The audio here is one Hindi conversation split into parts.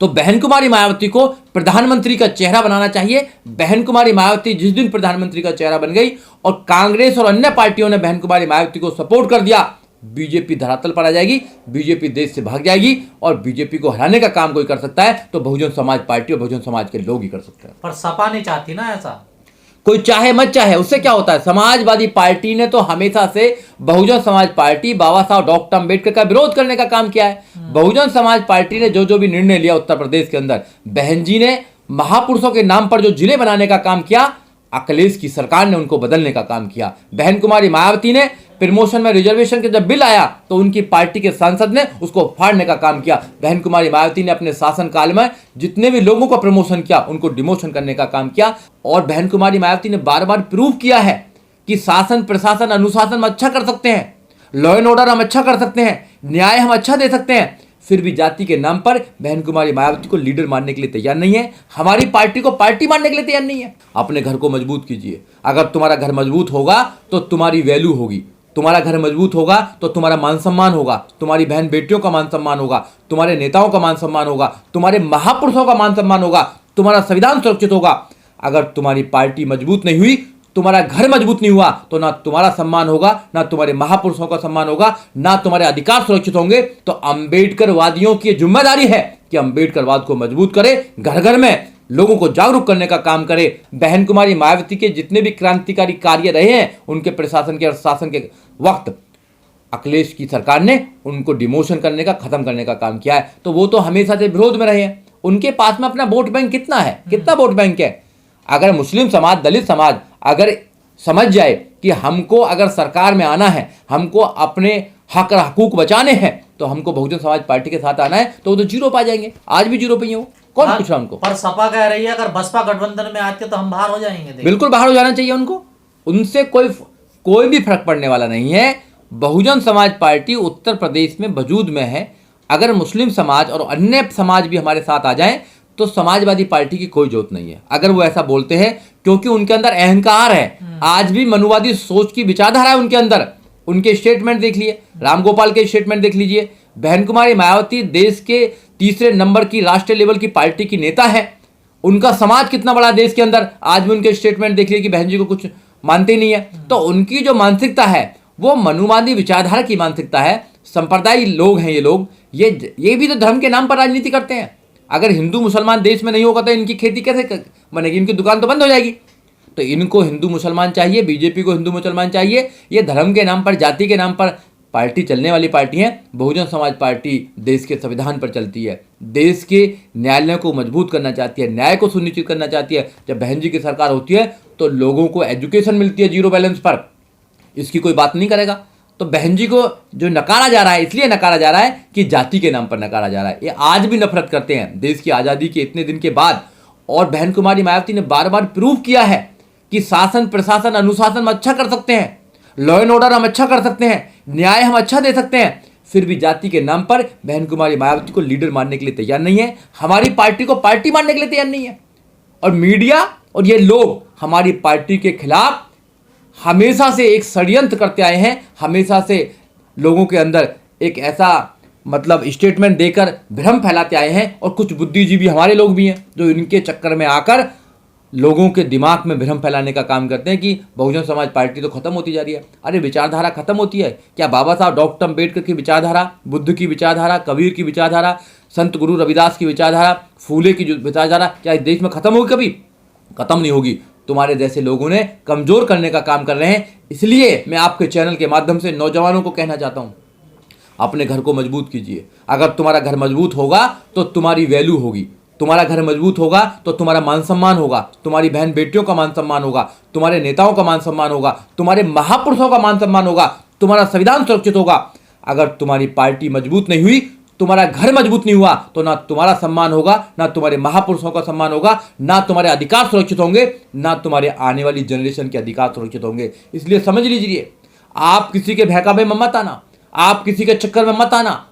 तो बहन कुमारी मायावती को प्रधानमंत्री का चेहरा बनाना चाहिए। बहन कुमारी मायावती जिस दिन प्रधानमंत्री का चेहरा बन गई और कांग्रेस और अन्य पार्टियों ने बहन कुमारी मायावती को सपोर्ट कर दिया, बीजेपी धरातल पर आ जाएगी, बीजेपी देश से भाग जाएगी। और बीजेपी को हराने का काम कोई कर सकता है तो बहुजन समाज पार्टी और बहुजन समाज के लोग ही कर सकते हैं। पर सपा नहीं चाहती ना ऐसा। कोई चाहे मत चाहे, उससे क्या होता है। समाजवादी पार्टी ने तो हमेशा से बहुजन समाज पार्टी, बाबा साहब डॉक्टर अम्बेडकर का विरोध करने का काम किया है। बहुजन समाज पार्टी ने जो भी निर्णय लिया उत्तर प्रदेश के अंदर, बहन जी ने महापुरुषों के नाम पर जो जिले बनाने का काम किया, अखिलेश की सरकार ने उनको बदलने का काम किया। बहन कुमारी मायावती ने प्रमोशन में रिजर्वेशन के जब बिल आया तो उनकी पार्टी के सांसद ने उसको फाड़ने का काम किया। बहन कुमारी मायावती ने अपने शासनकाल में जितने भी लोगों को प्रमोशन किया उनको डिमोशन करने का काम किया। और बहन कुमारी मायावती ने बार बार प्रूव किया है कि शासन प्रशासन अनुशासन हम अच्छा कर सकते हैं, लॉ एंड ऑर्डर हम अच्छा कर सकते हैं, न्याय हम अच्छा दे सकते हैं। फिर भी जाति के नाम पर बहन कुमारी मायावती को लीडर मानने के लिए तैयार नहीं है, हमारी पार्टी को पार्टी मानने के लिए तैयार नहीं है। अपने घर को मजबूत कीजिए। अगर तुम्हारा घर मजबूत होगा तो तुम्हारी वैल्यू होगी, तुम्हारा घर मजबूत होगा तो तुम्हारा मान सम्मान होगा, तुम्हारी बहन बेटियों का मान सम्मान होगा, तुम्हारे नेताओं का मान सम्मान होगा, तुम्हारे महापुरुषों का मान सम्मान होगा, तुम्हारा संविधान सुरक्षित होगा। अगर तुम्हारी पार्टी मजबूत नहीं हुई, तुम्हारा घर मजबूत नहीं हुआ, तो ना तुम्हारा सम्मान होगा, ना तुम्हारे महापुरुषों का सम्मान होगा, ना तुम्हारे अधिकार सुरक्षित होंगे। तो अंबेडकरवादियों की जिम्मेदारी है कि अंबेडकरवाद को मजबूत करे, घर घर में लोगों को जागरूक करने का काम करे। बहन कुमारी मायावती के जितने भी क्रांतिकारी कार्य रहे हैं उनके प्रशासन के और शासन के वक्त अखिलेश की सरकार ने उनको डिमोशन करने का, खत्म करने का काम किया है। तो वो तो हमेशा से विरोध में रहे हैं। उनके पास में अपना वोट बैंक कितना है, कितना वोट बैंक है। अगर मुस्लिम समाज, दलित समाज अगर समझ जाए कि हमको अगर सरकार में आना है, हमको अपने हक हकूक बचाने हैं, तो हमको बहुजन समाज पार्टी के साथ आना है, तो वो तो जीरो पा जाएंगे। आज भी जीरो पे ही हो, कौन पूछ रहा उनको। पर सपा कह रही है अगर बसपा गठबंधन में आती है तो हम बाहर हो जाएंगे। बिल्कुल बाहर हो जाना चाहिए उनको, उनसे कोई भी फर्क पड़ने वाला नहीं है। बहुजन समाज पार्टी उत्तर प्रदेश में वजूद में है। अगर मुस्लिम समाज और अन्य समाज भी हमारे साथ आ जाएं तो समाजवादी पार्टी की कोई जरूरत नहीं है। अगर वो ऐसा बोलते हैं क्योंकि उनके अंदर अहंकार है, आज भी मनुवादी सोच की विचारधारा है उनके अंदर। उनके स्टेटमेंट देख लिए, रामगोपाल के स्टेटमेंट देख लीजिए। बहन कुमारी मायावती देश के तीसरे नंबर की राष्ट्रीय लेवल की पार्टी की नेता है। उनका समाज कितना बड़ा देश के अंदर, आज भी उनके स्टेटमेंट देख लिए कि बहन जी को कुछ मानते नहीं है। तो उनकी जो मानसिकता है वो मनुवादी विचारधारा की मानसिकता है। संप्रदायी लोग हैं ये लोग, ये भी तो धर्म के नाम पर राजनीति करते हैं। अगर हिंदू मुसलमान देश में नहीं होगा तो इनकी खेती कैसे बनेगी, इनकी दुकान तो बंद हो जाएगी। तो इनको हिंदू मुसलमान चाहिए, बीजेपी को हिंदू मुसलमान चाहिए। ये धर्म के नाम पर, जाति के नाम पर पार्टी चलने वाली पार्टी है। बहुजन समाज पार्टी देश के संविधान पर चलती है, देश के न्यायालयों को मजबूत करना चाहती है, न्याय को सुनिश्चित करना चाहती है। जब बहन जी की सरकार होती है तो लोगों को एजुकेशन मिलती है जीरो बैलेंस पर, इसकी कोई बात नहीं करेगा। तो बहन जी को जो नकारा जा रहा है, इसलिए नकारा जा रहा है कि जाति के नाम पर नकारा जा रहा है। ये आज भी नफरत करते हैं देश की आज़ादी के इतने दिन के बाद। और बहन कुमारी मायावती ने बार बार प्रूव किया है कि शासन प्रशासन अनुशासन हम अच्छा कर सकते हैं, लॉ एंड ऑर्डर हम अच्छा कर सकते हैं, न्याय हम अच्छा दे सकते हैं। फिर भी जाति के नाम पर बहन कुमारी मायावती को लीडर मानने के लिए तैयार नहीं है, हमारी पार्टी को पार्टी मानने के लिए तैयार नहीं है। और मीडिया और ये लोग हमारी पार्टी के खिलाफ हमेशा से एक षड्यंत्र करते आए हैं। हमेशा से लोगों के अंदर एक ऐसा स्टेटमेंट देकर भ्रम फैलाते आए हैं। और कुछ बुद्धिजीवी हमारे लोग भी हैं जो इनके चक्कर में आकर लोगों के दिमाग में भ्रम फैलाने का काम करते हैं कि बहुजन समाज पार्टी तो खत्म होती जा रही है। अरे विचारधारा खत्म होती है क्या? बाबा साहब डॉक्टर अम्बेडकर की विचारधारा, बुद्ध की विचारधारा, कबीर की विचारधारा, संत गुरु रविदास की विचारधारा, फूले की जो विचारधारा, क्या इस देश में खत्म होगी? कभी खत्म नहीं होगी। तुम्हारे जैसे लोगों ने कमजोर करने का काम कर रहे हैं। इसलिए मैं आपके चैनल के माध्यम से नौजवानों को कहना चाहता हूं, अपने घर को मजबूत कीजिए। अगर तुम्हारा घर मजबूत होगा तो तुम्हारी वैल्यू होगी, तुम्हारा घर मजबूत होगा तो तुम्हारा मान सम्मान होगा, तुम्हारी बहन बेटियों का मान सम्मान होगा, तुम्हारे नेताओं का मान सम्मान होगा, तुम्हारे महापुरुषों का मान सम्मान होगा, तुम्हारा संविधान सुरक्षित होगा। अगर तुम्हारी पार्टी मजबूत नहीं हुई, तुम्हारा घर मजबूत नहीं हुआ, तो ना तुम्हारा सम्मान होगा, ना तुम्हारे महापुरुषों का सम्मान होगा, ना तुम्हारे अधिकार सुरक्षित होंगे, ना तुम्हारे आने वाली जनरेशन के अधिकार सुरक्षित होंगे। इसलिए समझ लीजिए, आप किसी के बहकावे में मत आना, आप किसी के चक्कर में मत आना।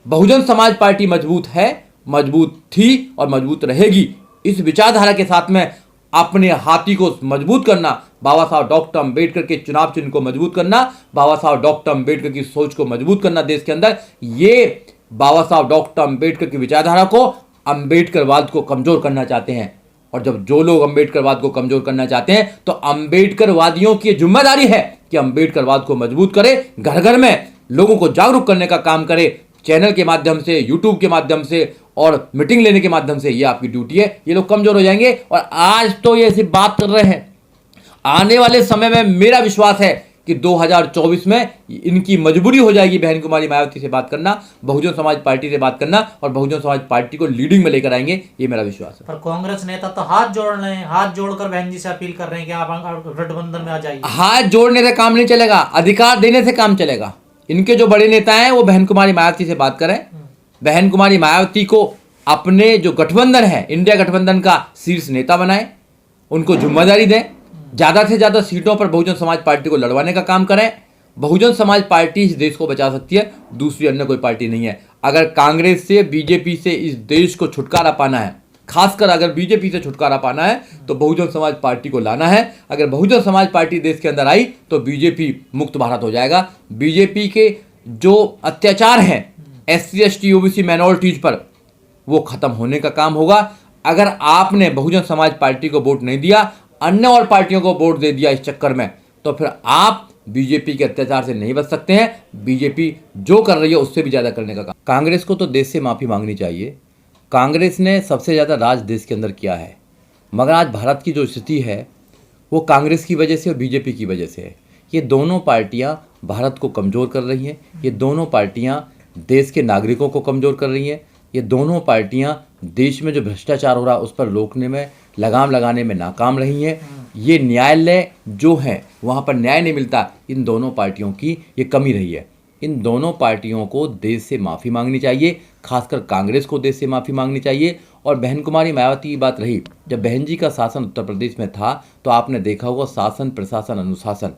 बहुजन समाज पार्टी मजबूत है, मजबूत थी और मजबूत रहेगी। इस विचारधारा के साथ में अपने हाथी को मजबूत करना, बाबा साहब डॉक्टर अम्बेडकर के चुनाव चिन्ह को मजबूत करना, बाबा साहब डॉक्टर अम्बेडकर की सोच को मजबूत करना देश के अंदर, ये बाबा साहब डॉक्टर अम्बेडकर की विचारधारा को अंबेडकरवाद को कमजोर करना चाहते हैं। और जब जो लोग अंबेडकरवाद को कमजोर करना चाहते हैं तो अंबेडकरवादियों की जिम्मेदारी है कि अंबेडकरवाद को मजबूत करे, घर घर में लोगों को जागरूक करने का काम करे, चैनल के माध्यम से, यूट्यूब के माध्यम से और मीटिंग लेने के माध्यम से। ये आपकी ड्यूटी है। ये लोग कमजोर हो जाएंगे। और आज तो ये सिर्फ बात कर रहे हैं, आने वाले समय में मेरा विश्वास है कि 2024 में इनकी मजबूरी हो जाएगी बहन कुमारी मायावती से बात करना, बहुजन समाज पार्टी से बात करना, और बहुजन समाज पार्टी को लीडिंग में लेकर आएंगे। ये मेरा विश्वास है। पर कांग्रेस नेता तो हाथ जोड़ रहे हैं, हाथ जोड़कर बहन जी से अपील कर रहे हैं कि आप गठबंधन में आ जाइए। हाथ जोड़ने से काम नहीं चलेगा, अधिकार देने से काम चलेगा। इनके जो बड़े नेता हैं वो बहन कुमारी मायावती से बात करें, बहन कुमारी मायावती को अपने जो गठबंधन है, इंडिया गठबंधन का शीर्ष नेता बनाए, उनको जिम्मेदारी दें, ज़्यादा से ज़्यादा सीटों पर बहुजन समाज पार्टी को लड़वाने का काम करें। बहुजन समाज पार्टी इस देश को बचा सकती है, दूसरी अन्य कोई पार्टी नहीं है। अगर कांग्रेस से, बीजेपी से इस देश को छुटकारा पाना है, खासकर अगर बीजेपी से छुटकारा पाना है तो बहुजन समाज पार्टी को लाना है। अगर बहुजन समाज पार्टी देश के अंदर आई तो बीजेपी मुक्त भारत हो जाएगा। बीजेपी के जो अत्याचार हैं SC ST OBC माइनॉरिटीज पर, वो खत्म होने का काम होगा। अगर आपने बहुजन समाज पार्टी को वोट नहीं दिया, अन्य और पार्टियों को वोट दे दिया इस चक्कर में, तो फिर आप बीजेपी के अत्याचार से नहीं बच सकते हैं। बीजेपी जो कर रही है उससे भी ज़्यादा करने का काम। कांग्रेस को तो देश से माफ़ी मांगनी चाहिए। कांग्रेस ने सबसे ज़्यादा राज देश के अंदर किया है, मगर आज भारत की जो स्थिति है वो कांग्रेस की वजह से और बीजेपी की वजह से है। ये दोनों पार्टियां भारत को कमज़ोर कर रही हैं। ये दोनों पार्टियां देश के नागरिकों को कमज़ोर कर रही हैं। ये दोनों पार्टियां देश में जो भ्रष्टाचार हो रहा है उस पर रोकने में, लगाम लगाने में नाकाम रही हैं। ये न्यायालय जो है वहाँ पर न्याय नहीं मिलता, इन दोनों पार्टियों की ये कमी रही है। इन दोनों पार्टियों को देश से माफ़ी मांगनी चाहिए, खासकर कांग्रेस को देश से माफ़ी मांगनी चाहिए। और बहन कुमारी मायावती की बात रही, जब बहन जी का शासन उत्तर प्रदेश में था तो आपने देखा होगा शासन, प्रशासन, अनुशासन,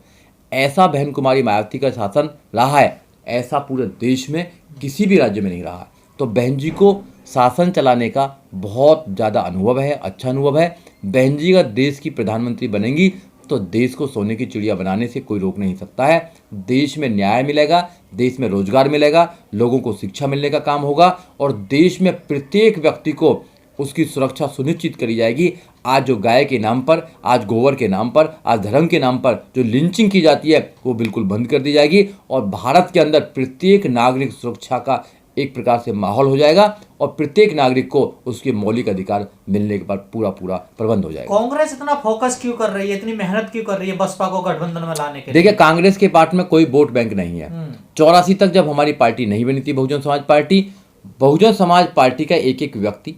ऐसा बहन कुमारी मायावती का शासन रहा है, ऐसा पूरे देश में किसी भी राज्य में नहीं रहा। तो बहन जी को शासन चलाने का बहुत ज़्यादा अनुभव है, अच्छा अनुभव है। बहन जी अगर देश की प्रधानमंत्री बनेंगी तो देश को सोने की चिड़िया बनाने से कोई रोक नहीं सकता है। देश में न्याय मिलेगा, देश में रोजगार मिलेगा, लोगों को शिक्षा मिलने का काम होगा और देश में प्रत्येक व्यक्ति को उसकी सुरक्षा सुनिश्चित करी जाएगी। आज जो गाय के नाम पर, आज गोबर के नाम पर, आज धर्म के नाम पर जो लिंचिंग की जाती है वो बिल्कुल बंद कर दी जाएगी और भारत के अंदर प्रत्येक नागरिक सुरक्षा का एक प्रकार से माहौल हो जाएगा और प्रत्येक नागरिक को उसके मौलिक अधिकार मिलने के बाद पूरा प्रबंध हो जाएगा। कांग्रेस इतना फोकस क्यों कर रही है, इतनी मेहनत क्यों कर रही है बसपा को गठबंधन में लाने के लिए? देखिए, कांग्रेस के पार्ट में कोई वोट बैंक नहीं है। 84 तक जब हमारी पार्टी नहीं बनी थी बहुजन समाज पार्टी का एक एक व्यक्ति,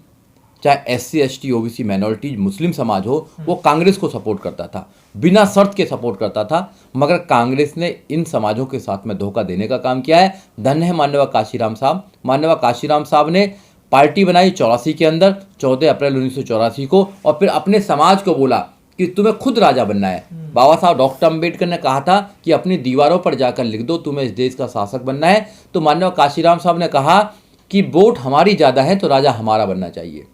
चाहे SC ST OBC माइनॉरिटीज, मुस्लिम समाज हो, वो कांग्रेस को सपोर्ट करता था, बिना शर्त के सपोर्ट करता था। मगर कांग्रेस ने इन समाजों के साथ में धोखा देने का काम किया है। धन्य है माननीय काशीराम साहब। माननीय काशीराम साहब ने पार्टी बनाई 84 के अंदर, 14 अप्रैल 1984 को, और फिर अपने समाज को बोला कि तुम्हें खुद राजा बनना है। बाबा साहब डॉक्टर अम्बेडकर ने कहा था कि अपनी दीवारों पर जाकर लिख दो, तुम्हें इस देश का शासक बनना है। तो माननीय काशीराम साहब ने कहा कि वोट हमारी ज़्यादा है तो राजा हमारा बनना चाहिए।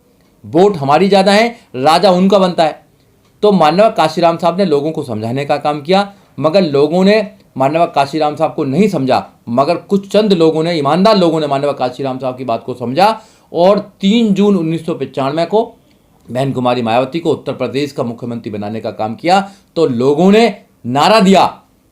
वोट हमारी ज़्यादा है, राजा उनका बनता है। तो माननीय काशीराम साहब ने लोगों को समझाने का काम किया, मगर लोगों ने माननीय काशीराम साहब को नहीं समझा। मगर कुछ चंद लोगों ने, ईमानदार लोगों ने माननीय काशीराम साहब की बात को समझा और 3 जून 1995 को बहन कुमारी मायावती को उत्तर प्रदेश का मुख्यमंत्री बनाने का काम किया। तो लोगों ने नारा दिया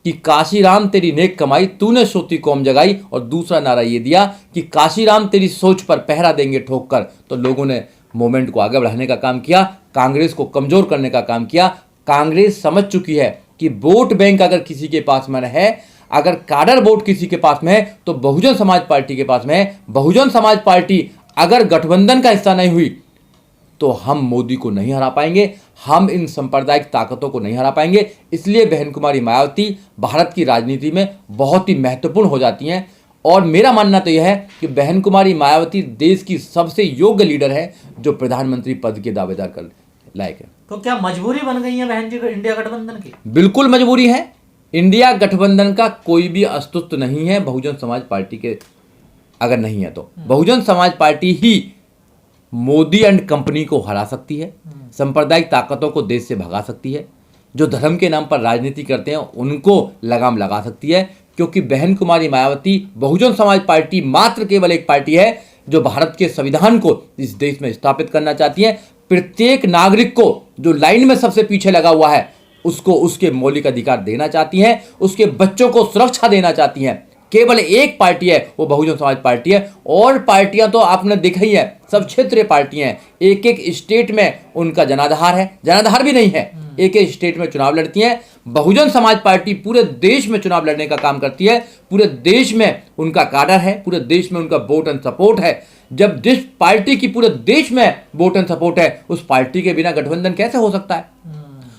कि काशीराम तेरी नेक कमाई, तूने सोती कौम जगाई। और दूसरा नारा ये दिया कि काशीराम तेरी सोच पर पहरा देंगे ठोक कर। तो लोगों ने मूवमेंट को आगे बढ़ाने का काम किया, कांग्रेस को कमजोर करने का काम किया। कांग्रेस समझ चुकी है कि वोट बैंक अगर किसी के पास में है, अगर काडर वोट किसी के पास में है तो बहुजन समाज पार्टी के पास में है। बहुजन समाज पार्टी अगर गठबंधन का हिस्सा नहीं हुई तो हम मोदी को नहीं हरा पाएंगे, हम इन सांप्रदायिक ताकतों को नहीं हरा पाएंगे। इसलिए बहन कुमारी मायावती भारत की राजनीति में बहुत ही महत्वपूर्ण हो जाती हैं। और मेरा मानना तो यह है कि बहन कुमारी मायावती देश की सबसे योग्य लीडर है जो प्रधानमंत्री पद के दावेदार कर लायक है। तो क्या मजबूरी बन गई है बहन जी को इंडिया गठबंधन की? बिल्कुल मजबूरी है। इंडिया गठबंधन का कोई भी अस्तित्व नहीं है बहुजन समाज पार्टी के अगर नहीं है तो। Bahujan Samaj party he Modi and company को हरा सकती है, सांप्रदायिक ताकतों को देश से भगा सकती है, जो धर्म के नाम पर राजनीति करते हैं उनको लगाम लगा सकती है। क्योंकि बहन कुमारी मायावती बहुजन समाज पार्टी मात्र केवल एक पार्टी है जो भारत के संविधान को इस देश में स्थापित करना चाहती हैं। प्रत्येक नागरिक को जो लाइन में सबसे पीछे लगा हुआ है उसको उसके मौलिक अधिकार देना चाहती हैं, उसके बच्चों को सुरक्षा देना चाहती हैं। केवल एक पार्टी है, वो बहुजन समाज पार्टी है। और पार्टियां तो आपने देखा ही है, सब क्षेत्रीय पार्टियां हैं, एक एक स्टेट में उनका जनाधार है, जनाधार भी नहीं है, एक एक स्टेट में चुनाव लड़ती हैं। बहुजन समाज पार्टी पूरे देश में चुनाव लड़ने का काम करती है, पूरे देश में उनका काडर है, पूरे देश में उनका वोट एंड सपोर्ट है। जब जिस पार्टी की पूरे देश में वोट एंड सपोर्ट है, उस पार्टी के बिना गठबंधन कैसे हो सकता है?